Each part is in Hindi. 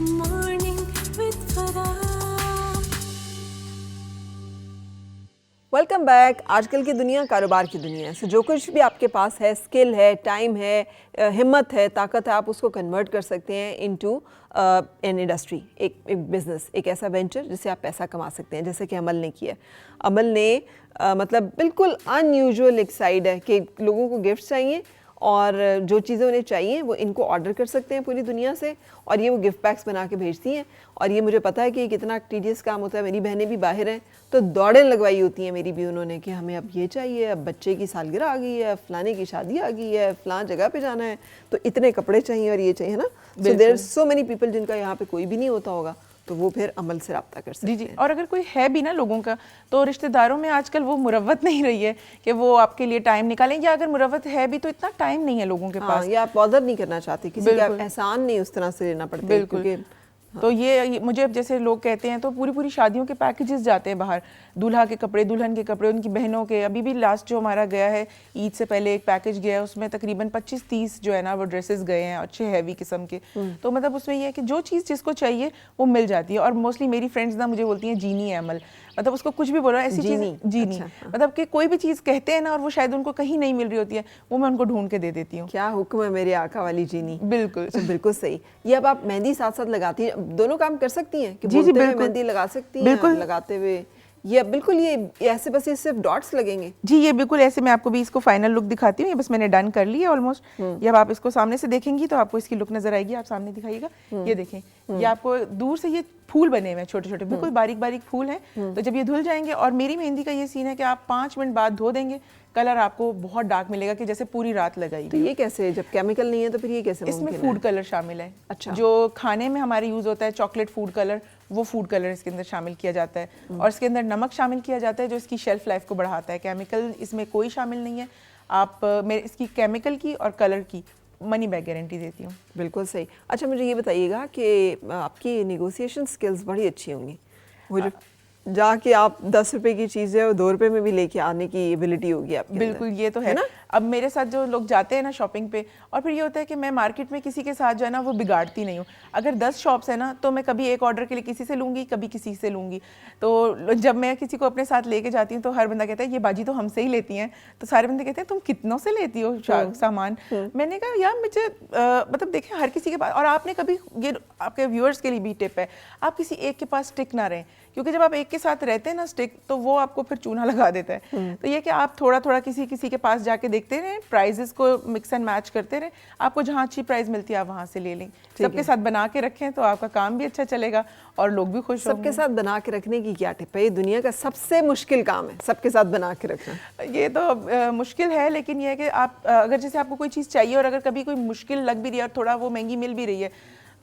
Morning with Farah. Welcome back. आजकल की दुनिया कारोबार की दुनिया है। जो कुछ भी आपके पास है, स्किल है, टाइम है, हिम्मत है, ताकत है, आप उसको कन्वर्ट कर सकते हैं इनटू एन इंडस्ट्री, एक बिजनेस, एक ऐसा वेंचर जिससे आप पैसा कमा सकते हैं, जैसे कि अमल ने किया। अमल ने मतलब बिल्कुल अनयूजुअल एक साइड है कि लोगों को गिफ्ट चाहिए और जो चीज़ें उन्हें चाहिए वो इनको ऑर्डर कर सकते हैं पूरी दुनिया से, और ये वो गिफ्ट पैक्स बना के भेजती हैं। और ये मुझे पता है कि कितना टीडियस काम होता है। मेरी बहनें भी बाहर हैं तो दौड़ें लगवाई होती हैं मेरी भी उन्होंने कि हमें अब ये चाहिए, अब बच्चे की सालगिरह आ गई है, फलाने की शादी आ गई है, फलां जगह पे जाना है, तो इतने कपड़े चाहिए और ये चाहिए ना। So there so many people जिनका यहाँ पे कोई भी नहीं होता होगा, तो वो फिर अमल से रब्ता कर सकते हैं। जी। और अगर कोई है भी ना लोगों का, तो रिश्तेदारों में आजकल वो मुरव्वत नहीं रही है कि वो आपके लिए टाइम निकालें, या अगर मुरव्वत है भी तो इतना टाइम नहीं है लोगों के पास। या आप बॉदर नहीं करना चाहते, किसी का एहसान नहीं उस तरह से लेना पड़ता, क्योंकि तो ये मुझे अब जैसे लोग कहते हैं तो पूरी शादियों के पैकेजेस जाते हैं बाहर, दूल्हा के कपड़े, दुल्हन के कपड़े, उनकी बहनों के। अभी भी लास्ट जो हमारा गया है ईद से पहले एक पैकेज गया है, उसमें तकरीबन 25-30 जो है ना वो ड्रेसेस गए हैं अच्छे हैवी किस्म के। तो मतलब उसमें ये है कि जो चीज़ जिसको चाहिए वो मिल जाती है। और मोस्टली मेरी फ्रेंड्स ना मुझे बोलती हैं जीनी है अमल, मतलब उसको कुछ भी बोलो ऐसी चीज़ जीनी। अच्छा, मतलब कि कोई भी चीज़ कहते हैं ना और वो शायद उनको कहीं नहीं मिल रही होती है, वो मैं उनको ढूंढ के दे देती हूँ। क्या हुक्म है मेरे आका वाली जीनी। बिल्कुल बिल्कुल सही। ये अब आप मेहंदी साथ साथ लगाती हैं, दोनों काम कर सकती हैं कि जी बोलते हुए बिल्कुल मेहंदी लगा सकती हैं, लगाते हुए ये बिल्कुल ये ऐसे बस ये सिर्फ डॉट्स लगेंगे। जी ये बिल्कुल ऐसे। मैं आपको भी इसको फाइनल लुक दिखाती हूँ, ये बस मैंने डन कर ली है ऑलमोस्ट। ये अब आप इसको सामने से देखेंगी तो आपको इसकी लुक नजर आएगी। आप सामने दिखाइएगा, ये देखें, ये आपको दूर से ये फूल बने हुए हैं छोटे छोटे, बिल्कुल बारीक बारीक फूल हैं। तो जब ये धुल जाएंगे, और मेरी मेहंदी का ये सीन है कि आप 5 मिनट बाद धो देंगे, कलर आपको बहुत डार्क मिलेगा कि जैसे पूरी रात लगाई। तो ये कैसे, जब केमिकल नहीं है तो फिर ये कैसे? इसमें फूड कलर शामिल है। अच्छा। जो खाने में हमारे यूज होता है चॉकलेट फूड कलर, वो फूड कलर इसके अंदर शामिल किया जाता है। और इसके अंदर नमक शामिल किया जाता है जो इसकी शेल्फ लाइफ को बढ़ाता है। केमिकल इसमें कोई शामिल नहीं है। आप मेरे इसकी केमिकल की और कलर की मनी बैक गारंटी देती हूँ। बिल्कुल सही। अच्छा मुझे ये बताइएगा कि आपकी नेगोशिएशन स्किल्स बड़ी अच्छी होंगी। वो जो जाके आप 10 रुपए की चीज़ है वो 2 रुपए में भी लेके आने की एबिलिटी होगी आपके अंदर। बिल्कुल, ये तो है ना। अब मेरे साथ जो लोग जाते हैं ना शॉपिंग पे, और फिर ये होता है कि मैं मार्केट में किसी के साथ जो है ना वो बिगाड़ती नहीं हूँ। अगर 10 शॉप्स है ना तो मैं कभी एक ऑर्डर के लिए किसी से लूँगी, कभी किसी से लूँगी। तो जब मैं किसी को अपने साथ लेके जाती हूँ तो हर बंदा कहता है ये बाजी तो हमसे ही लेती हैं। तो सारे बंदे कहते हैं तुम कितनों से लेती हो सामान। मैंने कहा यार मुझे मतलब देखें हर किसी के पास, और आपने कभी, ये आपके व्यूअर्स के लिए भी टिप है, आप किसी एक के पास स्टिक ना रहें, क्योंकि जब आप एक के साथ रहते हैं ना स्टिक, तो वो आपको फिर चूना लगा देता है। तो ये कि आप थोड़ा थोड़ा किसी के पास जाके देखते रहें, प्राइजेस को मिक्स एंड मैच करते रहें, आपको जहाँ अच्छी प्राइस मिलती है आप वहाँ से ले लें। सबके साथ बना के रखें तो आपका काम भी अच्छा चलेगा और लोग भी खुश होंगे। सबके साथ बना के रखने की क्या टिप है? ये दुनिया का सबसे मुश्किल काम है, सबके साथ बना के रखना। ये तो मुश्किल है, लेकिन ये है कि आप अगर जैसे आपको कोई चीज़ चाहिए और अगर कभी कोई मुश्किल लग भी रही है और थोड़ा वो महंगी मिल भी रही है,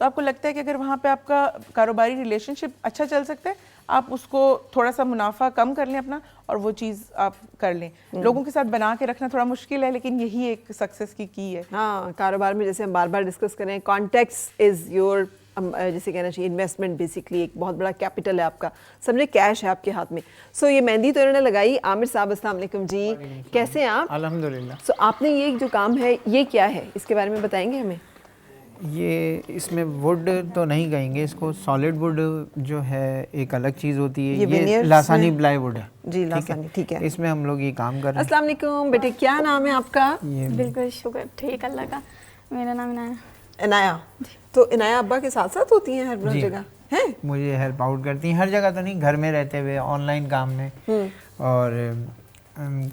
तो आपको लगता है कि अगर वहाँ पे आपका कारोबारी रिलेशनशिप अच्छा चल सकता है, आप उसको थोड़ा सा मुनाफा कम कर लें अपना और वो चीज़ आप कर लें। लोगों के साथ बना के रखना थोड़ा मुश्किल है, लेकिन यही एक सक्सेस की है। हाँ, कारोबार में जैसे हम बार बार डिस्कस करें, कॉन्टेक्स्ट इज़ योर, जैसे कहना चाहिए इन्वेस्टमेंट, बेसिकली एक बहुत बड़ा कैपिटल है आपका, समझे, कैश है आपके हाथ में। सो ये मेहंदी तो इन्होंने लगाई। आमिर साहब अस्सलाम वालेकुम जी, कैसे हैं आप? अल्हम्दुलिल्लाह। सो आपने ये जो काम है ये क्या है, इसके बारे में बताएंगे हमें? ये इसमें वुड तो नहीं कहेंगे इसको, सॉलिड वुड जो है एक अलग चीज़ होती है। ये लासानी प्लाईवुड है। जी लासानी, ठीक है। इसमें हम लोग ये काम कर रहे हैं। अस्सलाम वालेकुम बेटे, क्या नाम है आपका? बिल्कुल शुक्र, ठीक अल्लाह का। मेरा नाम इनाया। इनाया। तो इनाया अब्बा के साथ साथ होती हैं हर जगह हैं? मुझे हेल्प आउट करती हैं हर जगह तो नहीं, घर में रहते हुए, ऑनलाइन काम में, और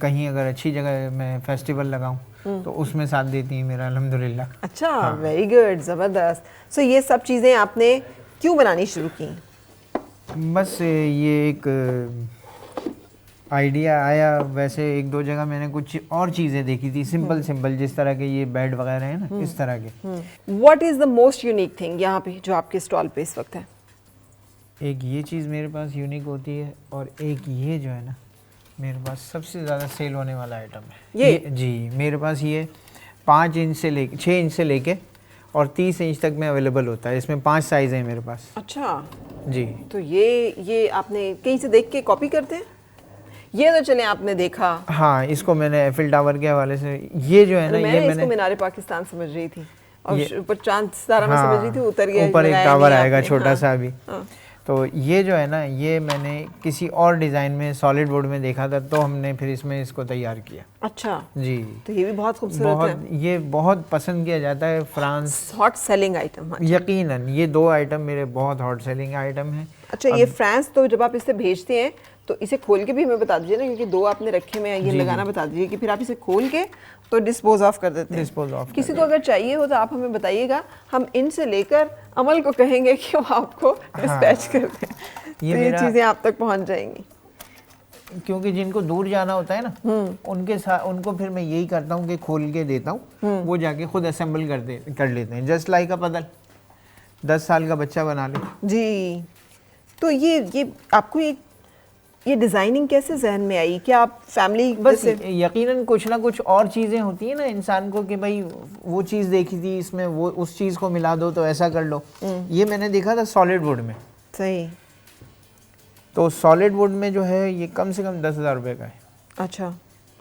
कहीं अगर अच्छी जगह मैं फेस्टिवल लगाऊं तो उसमें साथ देती हैं मेरा, अल्हम्दुलिल्लाह। अच्छा, वेरी गुड, ज़बरदस्त। सो ये सब चीज़ें आपने क्यों बनानी शुरू की? बस ये एक आइडिया आया। वैसे एक दो जगह मैंने कुछ और चीज़ें देखी थी, सिंपल जिस तरह के ये बेड वगैरह हैं ना, इस तरह के। What is the most unique thing यहाँ पे जो आपके स्टॉल पे इस वक्त है? एक ये चीज़ मेरे पास यूनिक होती है, और एक ये जो है ना मेरे पास सबसे ज़्यादा सेल होने वाला आइटम है। ये जी, मेरे पास ये 5 इंच से लेके 6 इंच से लेके और 30 इंच तक में अवेलेबल होता है। इसमें 5 साइज़ हैं मेरे पास। अच्छा जी। तो ये आपने कहीं से देख के कॉपी करते हैं? ये तो चले आपने देखा। हाँ, इसको मैंने एफिल टावर के हवाले से, ये जो है ना, ये मैंने इसको मीनार पाकिस्तान समझ रही थी। और ये- ऊपर चांद सितारा मैं समझ रही थी उतर गया, ऊपर एक लगाया टावर नहीं आएगा आपने। छोटा हाँ, सा अभी। हाँ। तो ये जो है ना, ये मैंने किसी और डिज़ाइन में सॉलिड वुड में देखा था, तो हमने फिर इसमें इसको तैयार किया। अच्छा, जी, तो ये भी बहुत खूबसूरत बहुत, है, ये बहुत पसंद किया जाता है फ्रांस। Hot selling item. यकीनन ये 2 आइटम मेरे बहुत हॉट सेलिंग आइटम हैं। अच्छा, ये फ्रांस, तो जब आप इसे भेजते हैं तो इसे खोल के भी हमें बता दीजिए ना, क्योंकि 2 आपने रखे में ये जी, लगाना बता दीजिए कि फिर आप इसे खोल के तो डिस्पोज ऑफ कर देते हैं। डिस्पोज ऑफ किसी को अगर चाहिए हो तो आप हमें बताइएगा, हम इनसे लेकर अमल को कहेंगे कि वो आपको डिस्पैच कर दें, तो ये मेरा- चीज़ें आप तक पहुंच जाएंगी। क्योंकि जिनको दूर जाना होता है ना, उनके साथ उनको फिर मैं यही करता हूँ कि खोल के देता हूँ, वो जाके खुद असेंबल कर लेते हैं, जस्ट लाइक अ पजल। 10 साल का बच्चा बना ले। जी, तो ये आपको ये डिज़ाइनिंग कैसे जहन में आई? क्या आप फैमिली बस जैसे? यकीनन कुछ ना कुछ और चीज़ें होती हैं ना इंसान को, कि भाई वो चीज़ देखी थी इसमें, वो उस चीज़ को मिला दो तो ऐसा कर लो। ये मैंने देखा था सॉलिड वुड में, सही। तो सॉलिड वुड में जो है ये कम से कम 10,000 रुपये का है, अच्छा,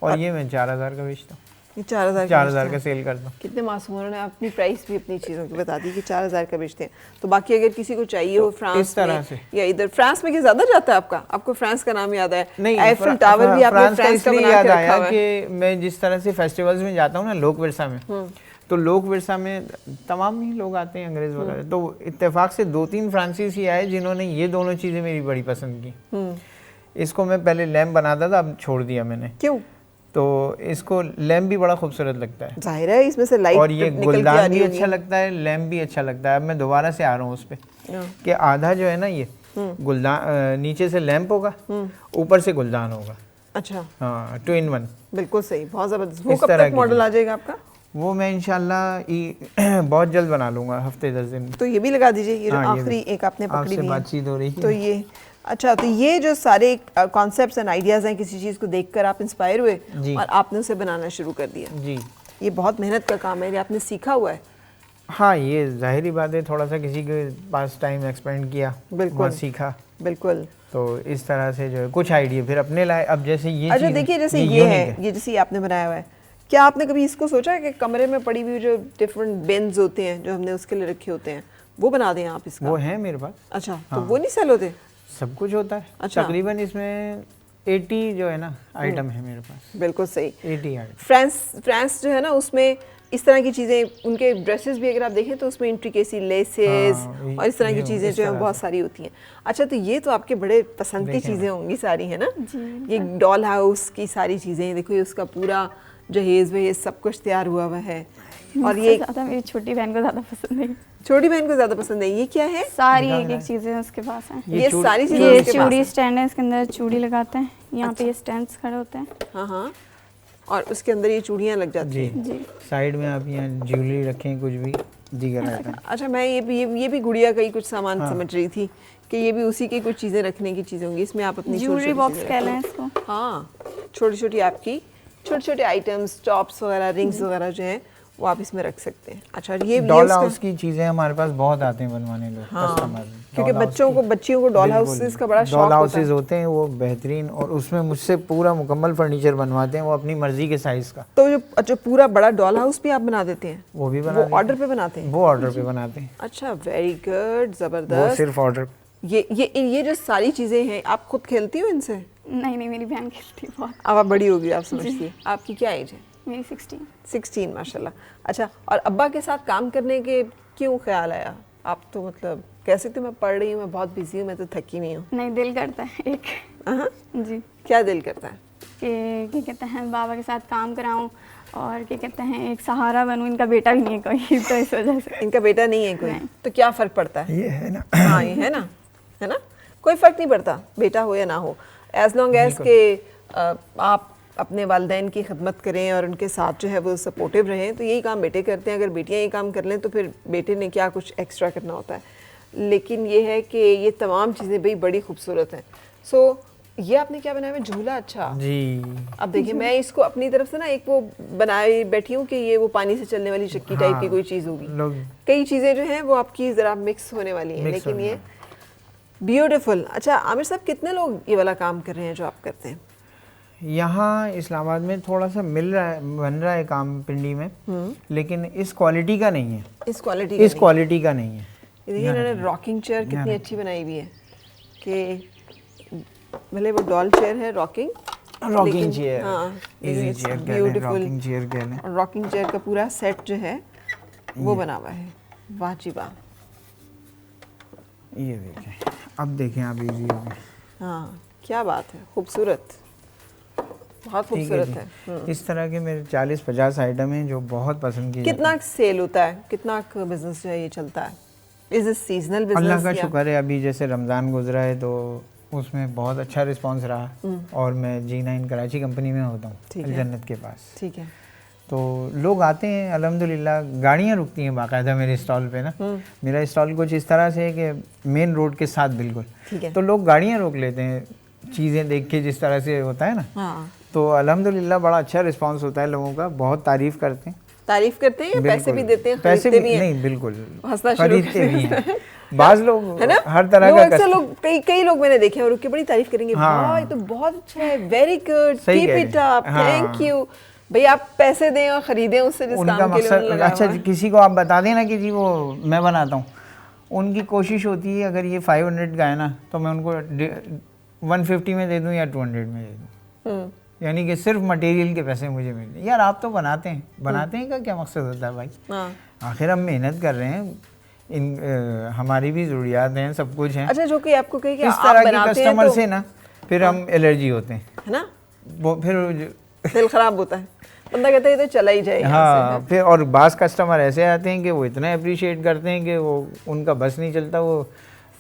और ये मैं 4,000 का बेचता हूँ। ये 4,000 4,000 का सेल करता हूँ। कितने मासूम उन्होंने अपनी प्राइस भी अपनी चीज़ों की बता दी कि 4,000 का बेचते हैं। तो बाकी अगर किसी को चाहिए हो फ्रांस इस तरह में से। या इधर, फ्रांस में क्या ज़्यादा जाता है आपका? आपको फ्रांस का नाम याद आया? नहीं, आईफल टावर भी आपने फ्रांस का फ्रांस का इसलिए बना याद के आया रखा हुआ है। कि मैं जिस तरह से फेस्टिवल्स में जाता हूँ ना, लोक विरसा में, तो लोक विरसा में तमाम ही लोग आते हैं, अंग्रेज वगैरह, तो इत्तेफाक से 2-3 फ्रांसीसी आए जिन्होंने ये दोनों चीज़ें मेरी बड़ी पसंद की। इसको मैं पहले लैम्प बनाता था, अब छोड़ दिया मैंने। क्यों? तो इसको लैम्प भी बड़ा खूबसूरत लगता है, जाहिर है इसमें से लाइट और ये निकल के आ गुलदान रही भी होगी। अच्छा लगता है, लैम्प भी अच्छा लगता है। अब मैं दोबारा से आ रहा हूँ उस पर कि आधा जो है ना ये गुलदान, नीचे से लैम्प होगा, ऊपर से गुलदान होगा। अच्छा, हाँ, 2 in 1। बिल्कुल सही, बहुत ज़बरदस्त। वो इस कब तरह तक की मॉडल चीज़। आ जाएगा आपका? वो मैं इंशाल्लाह बहुत जल्द बना लूँगा, हफ्ते 10 दिन में। तो ये भी लगा दीजिए, ये जो हाँ, ये आखिरी भी। एक आपने पकड़ी आपसे हुई है। बातचीत हो रही है। तो ये, अच्छा, तो ये जो सारे कॉन्सेप्ट्स एंड आइडियाज़ हैं, किसी चीज़ को देखकर आप इंस्पायर हुए जी। और आपने उसे बनाना शुरू कर दिया। जी, ये बहुत मेहनत का काम है, ये आपने सीखा हुआ है। हाँ, ये जाहिर बात है, थोड़ा सा किसी के पास टाइम एक्सपेंड किया, बिल्कुल। वहाँ सीखा, बिल्कुल। तो इस तरह से जो है कुछ आइडिया फिर अपने लाए। अब जैसे ये अच्छा, चीज़ देखिए जैसे ये यूनिक है, ये जैसे ये आपने बनाया हुआ है, क्या आपने कभी इसको सोचा है कि कमरे में पड़ी हुई जो डिफरेंट बिन्स होते हैं जो हमने उसके लिए रखे होते हैं, वो बना दें आप इसका? वो है मेरे पास, अच्छा, तो वो नहीं सेल होते? सब कुछ होता है। अच्छा। तकरीबन इसमें 80 जो है ना आइटम है मेरे पास, बिल्कुल सही। 80 आइटम। फ्रांस जो है ना, उसमें इस तरह की चीज़ें, उनके ड्रेसेस भी अगर आप देखें तो उसमें इंट्रिकेसी लेसेस हाँ, और इस तरह की ये चीज़ें इस जो है तरह बहुत से। सारी होती हैं। अच्छा, तो ये तो आपके बड़े पसंद की देखें चीज़ें होंगी सारी, है ना? जी, ये डॉल हाउस की सारी चीज़ें, देखो ये उसका पूरा जहेज़ वहेज़ सब कुछ तैयार हुआ हुआ है। और ये ज़्यादा मेरी छोटी बहन को ज़्यादा पसंद है। छोटी बहन को ज़्यादा पसंद है। ये क्या है? सारी दिखा एक रहा एक चीज़ें उसके पास हैं। ये चूड़ी- सारी चीज़ें ये उसके पास चूड़ी हैं। स्टैंड है, इसके अंदर चूड़ी लगाते हैं, यहाँ पे ये स्टैंड्स खड़े होते हैं। हाँ हाँ, और उसके अंदर ये चूड़ियाँ लग जाती जी हैं। जी, साइड में आप यहाँ ज्वेलरी रखें, कुछ भी दीगर आइटम। अच्छा, मैं ये भी गुड़िया का ही कुछ सामान समझ रही थी कि ये भी उसी की कुछ चीज़ें रखने की चीज़ें होंगी, इसमें आप अपनी ज्वेलरी छोटी-छोटी बॉक्स चीज़ें कह रखें। लें इसको। हाँ, छोटी छोटी आपकी छोटे छोटे आइटम्स, टॉप्स वगैरह, रिंग्स वगैरह जो हैं वो आप इसमें रख सकते हैं। अच्छा, ये डॉल उसका- हाउस की चीज़ें हमारे पास बहुत आते हैं बनवाने लोग, हाँ, कस्टमर। क्योंकि बच्चियों को डॉल हाउसेस का बड़ा शौक डॉल होता हाउसेस है। होते हैं वो बेहतरीन, और उसमें मुझसे पूरा मुकम्मल फर्नीचर बनवाते हैं वो अपनी मर्जी के साइज़ का। तो जो अच्छा पूरा बड़ा डॉल हाउस भी आप बना देते हैं? वो भी बना वो देते ऑर्डर पे बनाते हैं? हैं। वो ऑर्डर पे बनाते हैं, अच्छा, वेरी गुड, वो ज़बरदस्त। सिर्फ ऑर्डर। ये जो सारी चीज़ें हैं, आप खुद खेलती हो इनसे? नहीं नहीं, मेरी बहन खेलती है बहुत। अब आप बड़ी होगी, आप समझती हैं। आपकी क्या एज है? मेरी 16। 16, माशाल्लाह। अच्छा, और अब्बा के साथ काम करने के क्यों ख्याल आया? आप तो मतलब कह सकते हो मैं पढ़ रही हूँ, मैं बहुत बिजी हूँ, मैं तो थकी नहीं हूँ। नहीं, दिल करता है एक। हाँ, जी, क्या दिल करता है? कि क्या कहते हैं, बाबा के साथ काम कराऊं और क्या कहते हैं एक सहारा बनूं। इनका बेटा भी नहीं है कोई, तो इस वजह से। इनका बेटा नहीं है कोई, नहीं। तो क्या फ़र्क पड़ता है? ये है ना, हाँ, ये है ना, है ना, कोई फ़र्क नहीं पड़ता बेटा हो या ना हो, एज लॉन्ग एज के आप अपने वालिदैन की खिदमत करें और उनके साथ जो है वो सपोर्टिव रहें। तो यही काम बेटे करते हैं, अगर बेटियां ये काम कर लें तो फिर बेटे ने क्या कुछ एक्स्ट्रा करना होता है। लेकिन ये है कि ये तमाम चीज़ें भाई बड़ी खूबसूरत हैं। सो ये आपने क्या बनाया है? झूला। अच्छा जी। अब देखिए, मैं इसको अपनी तरफ से ना एक वो बनाए बैठी हूँ कि ये वो पानी से चलने वाली चक्की टाइप की हाँ, कोई चीज़ होगी। लोग कई चीज़ें जो हैं वो आपकी ज़रा मिक्स होने वाली हैं, Mix लेकिन होने ये ब्यूटीफुल। अच्छा आमिर साहब, कितने लोग ये वाला काम कर रहे हैं जो आप करते हैं? यहाँ इस्लामाबाद में थोड़ा सा मिल रहा है, बन रहा है काम पिंडी में, लेकिन इस क्वालिटी का नहीं है, इस क्वालिटी इस क्वालिटी का नहीं है। ये देखिए इन्होंने रॉकिंग चेयर कितनी अच्छी बनाई हुई है कि भले वो डॉल चेयर है रॉकिंग चेयर, हाँ इजी चेयर कह लें, रॉकिंग चेयर कह लें। और रॉकिंग चेयर का पूरा सेट जो है वो बना हुआ है। वाह जी वाह। ये देखें, अब देखें आप, इजी हो गए। हाँ क्या बात है, खूबसूरत, बहुत ठीक खूबसूरत जी। है। इस तरह के मेरे 40-50 आइटम हैं जो बहुत पसंद किए कितना सेल होता है, कितना बिजनेस जो है ये चलता है? Is it seasonal business? अल्लाह का शुक्र है, अभी जैसे रमज़ान गुजरा है तो उसमें बहुत अच्छा रिस्पांस रहा, और मैं G9 कराची कंपनी में होता हूँ, जन्नत के पास। ठीक है। तो लोग आते हैं अल्हम्दुलिल्लाह, गाड़ियाँ रुकती हैं बाकायदा मेरे स्टॉल पे ना। मेरा स्टॉल कुछ इस तरह से है कि मेन रोड के साथ बिल्कुल, ठीक है। तो लोग गाड़ियाँ रोक लेते हैं चीज़ें देख के, जिस तरह से होता है ना। हाँ। तो अल्हम्दुलिल्लाह बड़ा अच्छा रिस्पांस होता है, लोगों का बहुत तारीफ़ करते हैं। तारीफ करते हैं या पैसे भी देते हैं? पैसे खरीदते भी हैं? नहीं, बिल्कुल हंसना शुरू खरीदते भी हैं। बाज लोग है ना, हर तरह लोग का अक्सर लोग कई लोग मैंने देखे हैं और उसकी बड़ी तारीफ करेंगे। हाँ। वाह ये तो बहुत अच्छा है, वेरी गुड, सही कीप कह इट रहे हैं। अप, हाँ। Thank you. भाई आप पैसे दें और खरीदें उससे जिस उनका काम के लिए मकसद, उन्होंने लगाया अच्छा हुआ है। किसी को आप बता देना कि जी वो मैं बनाता हूँ, उनकी कोशिश होती है अगर ये 500 का है ना तो मैं उनको 150 में दे दूँ या 200 में दे दूँ, यानी कि सिर्फ मटेरियल के पैसे मुझे मिल रहे। यार आप तो बनाते हैं का क्या मकसद होता है भाई? हाँ। आखिर हम मेहनत कर रहे हैं, हमारी भी ज़रूरियात हैं, सब कुछ है। अच्छा जो कि आपको कही कि इस आप तरह के बनाते हैं कस्टमर तो से ना फिर हम एलर्जी होते हैं, है ना, वो फिर दिल खराब होता है, बंदा कहता है ये तो चला ही जाए यहाँ हाँ, फिर और बास कस्टमर ऐसे आते हैं कि वो इतना अप्रिशिएट करते हैं कि वो उनका बस नहीं चलता, वो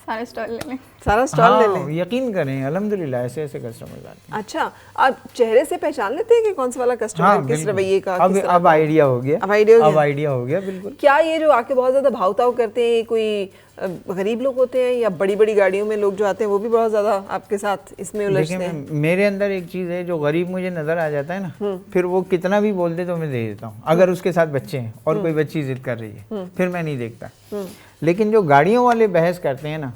सारे स्टॉल ले लें। से सारा स्टॉल ले हाँ, लें। यकीन करें अल्हम्दुलिल्लाह ऐसे ऐसे कस्टमर आते हैं। अच्छा आप चेहरे से पहचान लेते हैं कि कौन सा वाला कस्टमर हाँ, किस बिल्कुल। रवैये का, अब किस तरह अब का? आइडिया हो गया, अब आइडिया हो गया। बिल्कुल। क्या ये जो आके बहुत ज्यादा भाव करते हैं कोई गरीब लोग होते हैं या बड़ी बड़ी गाड़ियों में लोग जो आते हैं वो भी बहुत ज्यादा आपके साथ इसमें उलझते देखिए हैं? मेरे अंदर एक चीज़ है, जो गरीब मुझे नज़र आ जाता है ना, फिर वो कितना भी बोल दे तो मैं दे देता हूँ, अगर उसके साथ बच्चे हैं और कोई बच्ची जिद कर रही है फिर मैं नहीं देखता। लेकिन जो गाड़ियों वाले बहस करते हैं ना,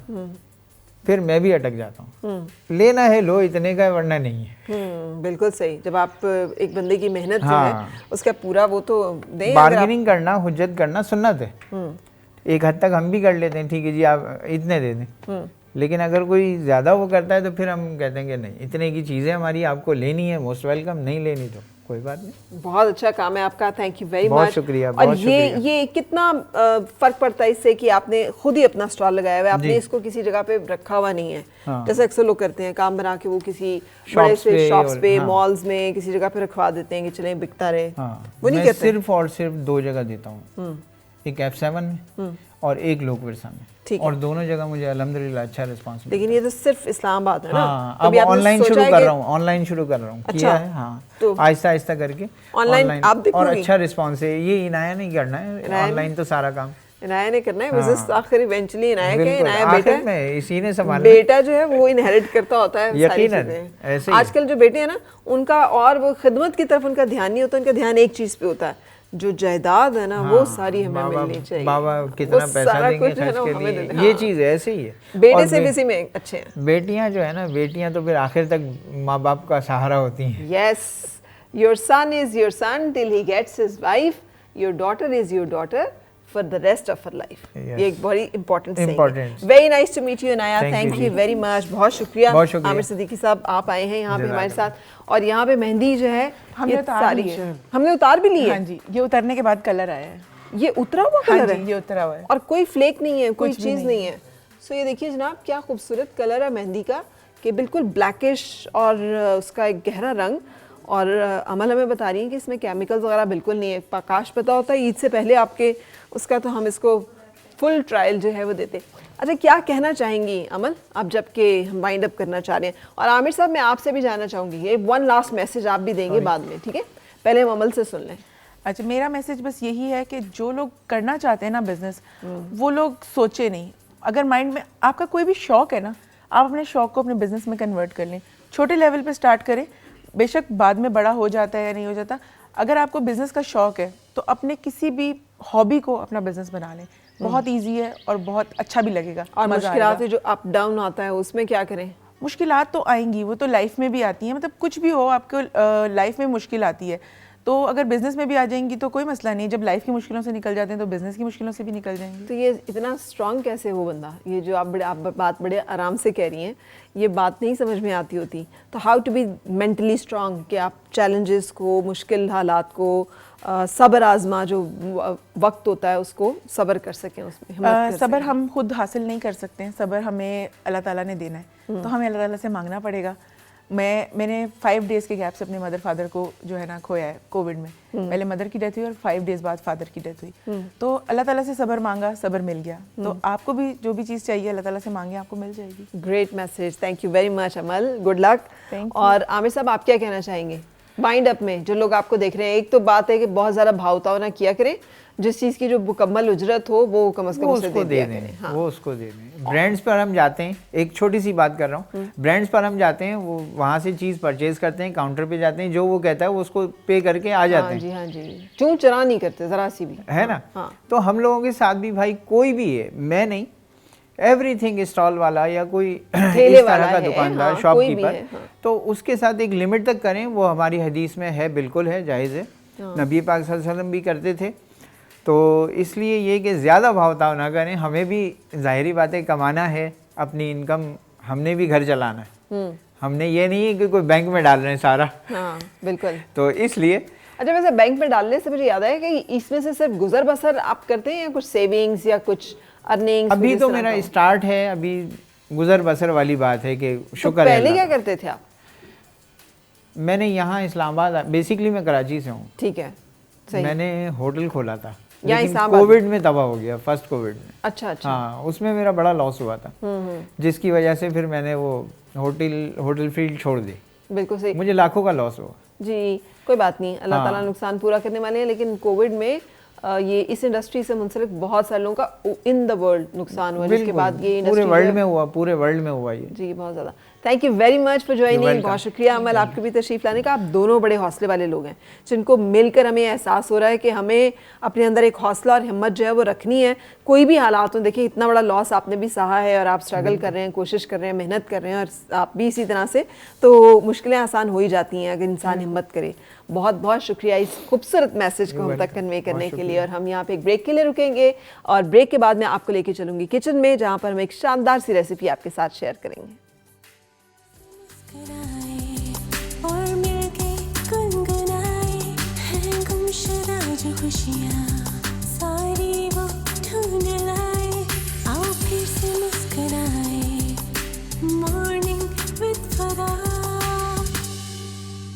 फिर मैं भी अटक जाता हूँ। लेना है लो, इतने का वरना नहीं है। बिल्कुल सही। जब आप एक बंदे की मेहनत जो हाँ। है उसका पूरा वो तो दें। अगर बार्गेनिंग करना, हुज्जत करना सुन्नत है, एक हद तक हम भी कर लेते हैं, ठीक है जी आप इतने दे दें, लेकिन अगर कोई ज़्यादा वो करता है तो फिर हम कहते हैं कि नहीं, इतने की चीज़ें हमारी आपको लेनी है, मोस्ट वेलकम, नहीं लेनी तो कोई बात नहीं। बहुत अच्छा काम है आपका, थैंक यू वेरी मच। बहुत शुक्रिया, और बहुत शुक्रिया। ये कितना फर्क पड़ता है इससे कि आपने खुद ही अपना स्टॉल लगाया हुआ है, आपने इसको किसी जगह पे रखा हुआ नहीं है। हाँ। जैसे अक्सर लोग करते हैं, काम बना के वो किसी बड़े शॉप्स से पे शॉप्स और- पे, हाँ। मॉल्स में किसी जगह पे रखवा देते हैं कि चलें बिकता रहे। हाँ, वो नहीं मैं कहते? सिर्फ और सिर्फ 2 जगह देता हूँ, एक F7 में और एक लोक विरसा में, ठीक है। और दोनों जगह मुझे अल्हम्दुलिल्लाह अच्छा रिस्पांस मिला। लेकिन ये तो सिर्फ इस्लामाबाद है ना? हाँ, अब कभी आपने ऑनलाइन सोचा शुरू है कर कि- रहा हूँ, ऑनलाइन शुरू कर रहा हूँ, अच्छा, किया है हाँ, तो आहिस्ता आहिस्ता करके ऑनलाइन आप और दिखोगी? अच्छा रिस्पांस है। ये इनाया नहीं करना है, ऑनलाइन तो सारा काम इनाया ने करना है बिजनेस, तो आखिर इवेंचुअली इनाया के बिल्कुल, इनाया आखिर बेटा में इसी ने संभालना। बेटा जो है वो इनहेरिट करता होता है सारी यकीनन, चीजें। ऐसे ही है। आजकल जो बेटे हैं ना उनका और वो खिदमत की तरफ उनका ध्यान नहीं होता, उनका ध्यान एक चीज पे होता है, जो जायदाद है ना वो सारी हमें मिलनी चाहिए। बाबा कितना वो पैसा सारा देंगे कुछ है खर्च ना, के हमें लिए, देना। ये हाँ। चीज़ ऐसे ही है। बेटे और से भी इसी में अच्छे हैं। बेटियां जो है ना, बेटियां तो फिर आखिर तक माँ बाप का सहारा होती हैं। Yes, your son is your son till he gets his wife. Your daughter is your daughter for the rest of her life. Yes. ये एक बड़ी important Important. Very nice to meet you Anaya. Thank Thank you you very much. बहुत शुक्रिया। बहुत शुक्रिया। आमिर सिद्दीकी साहब आप आए हैं यहाँ पे हमारे जज़ाकल्लाह। साथ, और यहाँ पे मेहंदी जो है हमने ये उतार सारी ली है। हमने उतार भी ली है। हाँ जी, ये उतरने के बाद कलर आया है। ये उतरा हुआ हाँ कलर जी, है ये उतरा हुआ है। और कोई फ्लेक नहीं है, कोई कुछ भी चीज़ नहीं है। सो ये देखिए जनाब क्या खूबसूरत कलर है मेहंदी का, कि बिल्कुल ब्लैकिश और उसका एक गहरा रंग। और अमल हमें बता रही है कि इसमें केमिकल्स वगैरह बिल्कुल नहीं है। प्रकाश पता होता है ईद से पहले आपके उसका, तो हम इसको फुल ट्रायल जो है वो देते। अच्छा क्या कहना चाहेंगी अमल आप, जबकि हम वाइंड अप करना चाह रहे हैं? और आमिर साहब मैं आपसे भी जानना चाहूँगी, ये वन लास्ट मैसेज आप भी देंगे बाद में, ठीक है? पहले हम अमल से सुन लें। अच्छा, मेरा मैसेज बस यही है कि जो लोग करना चाहते हैं ना बिजनेस, वो लोग सोचे नहीं। अगर माइंड में आपका कोई भी शौक है ना, आप अपने शौक को अपने बिजनेस में कन्वर्ट कर लें। छोटे लेवल पे स्टार्ट करें, बेशक बाद में बड़ा हो जाता है या नहीं हो जाता। अगर आपको बिजनेस का शौक है तो अपने किसी भी हॉबी को अपना बिजनेस बना लें। बहुत इजी है और बहुत अच्छा भी लगेगा और मज़ा आएगा। मुश्किलात जो अप डाउन आता है उसमें क्या करें? मुश्किलात तो आएंगी, वो तो लाइफ में भी आती हैं, मतलब कुछ भी हो आपको लाइफ में मुश्किल आती है, तो अगर बिज़नेस में भी आ जाएंगी तो कोई मसला नहीं, जब लाइफ की मुश्किलों से निकल जाते हैं तो बिज़नेस की मुश्किलों से भी निकल जाएंगे। तो ये इतना स्ट्रांग कैसे हो बंदा, ये जो आप बात बड़े आराम से कह रही हैं, ये बात नहीं समझ में आती होती। तो how to be mentally strong कि आप चैलेंजेस को, मुश्किल हालात को, सब्र आजमा जो वक्त होता है उसको सब्र कर सकें, उसमें हिम्मत कर सब्र सकें। हम खुद हासिल नहीं कर सकते हैं, सब्र हमें अल्लाह ताला ने देना है, तो हमें अल्लाह ताला से मांगना पड़ेगा। मैंने 5 डेज़ के गैप से अपने मदर फादर को जो है ना खोया है कोविड में। पहले मदर की डेथ हुई और 5 डेज़ बाद फादर की डेथ हुई, तो अल्लाह ताला से सब्र मांगा, सब्र मिल गया। तो आपको भी जो भी चीज़ चाहिए अल्लाह ताला से मांगे, आपको मिल जाएगी। Great message, thank you very much Amal, good luck. Thank you. और आमिर साहब आप क्या कहना चाहेंगे वाइंड अप में, जो लोग आपको देख रहे हैं? एक तो बात है कि बहुत ज़्यादा भावताव ना किया करें, जिस चीज़ की जो मुकम्मल उजरत हो वो कम से कम वो उसे उसको दे दे दिया दें, करें। हाँ। वो उसको दे दें। ब्रांड्स पर हम जाते हैं, एक छोटी सी बात कर रहा हूँ, ब्रांड्स पर हम जाते हैं, वो वहाँ से चीज़ परचेज करते हैं, काउंटर पे जाते हैं, जो वो कहता है वो उसको पे करके आ जाते हाँ हैं, जी, हाँ जी, चूं चरा नहीं करते ज़रा सी भी, है ना। हाँ। तो हम लोगों के साथ भी भाई कोई भी है, मैं नहीं, एवरीथिंग स्टॉल वाला या कोई ठेले इस वाला तरह का है, दुकानदार, हाँ, कोई भी शॉपकीपर, है, हाँ। तो उसके साथ एक लिमिट तक करें, वो हमारी हदीस में है, बिल्कुल है, जायज़ है, नबी पाक सल्लल्लाहु अलैहि वसल्लम भी करते थे। तो इसलिए ये कि ज़्यादा भावताव ना करें, हमें भी ज़ाहिरी बातें कमाना है, अपनी इनकम हमने भी घर चलाना है, हमने ये नहीं है कि कोई बैंक में डाल रहे हैं सारा। हाँ बिल्कुल। तो इसलिए अच्छा, वैसे बैंक में डालने से मुझे याद आया कि इसमें से सिर्फ गुजर बसर आप करते हैं या कुछ सेविंग्स या कुछ अर्निंग्स? अभी तो मेरा स्टार्ट है, अभी गुजर बसर वाली बात है कि शुक्र है पहले अल्लाह क्या का। करते थे आप? मैंने यहाँ इस्लामाबाद, बेसिकली मैं कराची से हूँ, ठीक है, सही। मैंने होटल खोला था, यहाँ लेकिन इस्लामाबाद कोविड में तबाह हो गया, फर्स्ट कोविड में। अच्छा अच्छा। हाँ, उसमें मेरा बड़ा लॉस हुआ था, जिसकी वजह से फिर मैंने वो होटल फील्ड छोड़ दी, बिल्कुल सही मुझे लाखों का लॉस हुआ। जी। कोई बात नहीं, अल्लाह हाँ। ताला नुकसान पूरा करने वाले हैं, लेकिन कोविड में ये इस इंडस्ट्री से मुंसलिक बहुत सारे लोगों का इन द वर्ल्ड नुकसान हुआ, जिसके बिल्कुल, बाद ये पूरे इंडस्ट्री वर्ल्ड में हुआ, पूरे वर्ल्ड में हुआ ये। जी बहुत ज़्यादा। Thank you very much for joining, welcome. बहुत शुक्रिया अमल आपके भी तशरीफ़ लाने का। आप दोनों बड़े हौसले वाले लोग हैं, जिनको मिलकर हमें एहसास हो रहा है कि हमें अपने अंदर एक हौसला और हिम्मत जो है वो रखनी है, कोई भी हालात हो। देखिए इतना बड़ा लॉस आपने भी सहा है और आप स्ट्रगल कर रहे हैं, कोशिश कर रहे हैं, मेहनत कर रहे हैं, और आप भी इसी तरह से, तो मुश्किलें आसान हो ही जाती हैं अगर इंसान हिम्मत करे। बहुत बहुत शुक्रिया इस खूबसूरत मैसेज को हम तक कन्वे करने के लिए। और हम यहाँ पे एक ब्रेक के लिए रुकेंगे, और ब्रेक के बाद मैं आपको लेके चलूँगी किचन में, जहाँ पर हम एक शानदार सी रेसिपी आपके साथ शेयर करेंगे। मुस्कुराए